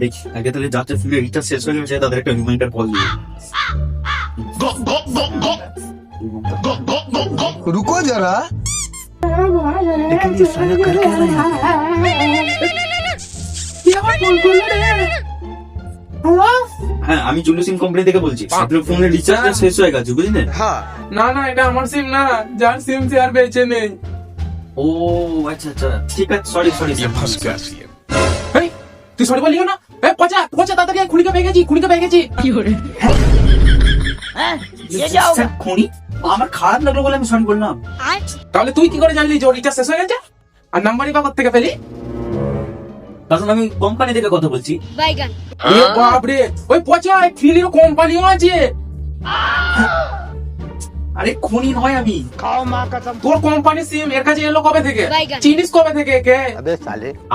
দেখি আগে তাহলে যাতে ফোনে রিচার্জ শেষ হয়ে গেছে তাদের একটা রিমাইন্ডার কল দিই। रुको जरा। लेकिन ये साला कर क्या रहा है यहाँ पे? হ্যাঁ আমি জুলু সিম কোম্পানি থেকে বলছি। আপনার ফোনের রিচার্জ শেষ হয়ে গেছে বুঝলেন? না না, এটা আমার সিম না, যার সিম সে আর বেঁচে নেই। ও আচ্ছা আচ্ছা ঠিক আছে, সরি সরি। এই, তুই সরি বলিও না। পচা পচা তাড়াতাড়ি আয়, খুনিকে পেয়ে গেছি, খুনিকে পেয়ে গেছি। খুনি? আমার খারাপ লাগলো বলে আমি সরি বললাম। তাহলে তুই কি করে জানলি যে ওর রিচার্জ শেষ হয়ে গেছে? আর নাম্বারই বা থেকে পেলি? কারণ আমি কোম্পানি থেকে কথা বলছি। এ বাপ রে, ওই পচা ফিলির কোম্পানিও আছে। আরে খুনি নয় আমি। তোর কোম্পানি সিম এর কাছে এলো কবে থেকে? চিনিস কবে থেকে কে?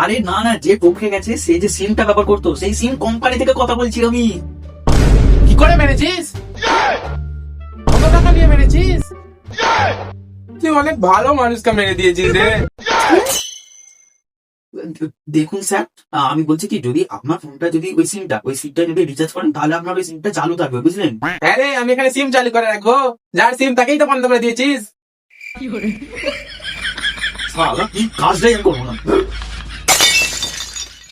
আরে না না, যে পক্ষে গেছে সে যে সিমটা ব্যবহার করতো সেই সিম কোম্পানি থেকে কথা বলছি আমি। কি করে মেরেছিস? কত টাকা নিয়ে মেরেছিস? তুই অনেক ভালো মানুষকে মেরে দিয়েছিস রে। দেখুন স্যার, আমি বলছি কি যদি আপনার ফোনটা যদি ওই সিমটা যদি রিচার্জ করেন তাহলে আপনার ওই সিমটা চালু থাকবে বুঝলেন? আরে আমি এখানে সিম চালু করে রাখবো, যার সিম তাকেই তো বন্ধ করে দিয়েছিস। সালা কি কাজটাই আমি করবো না।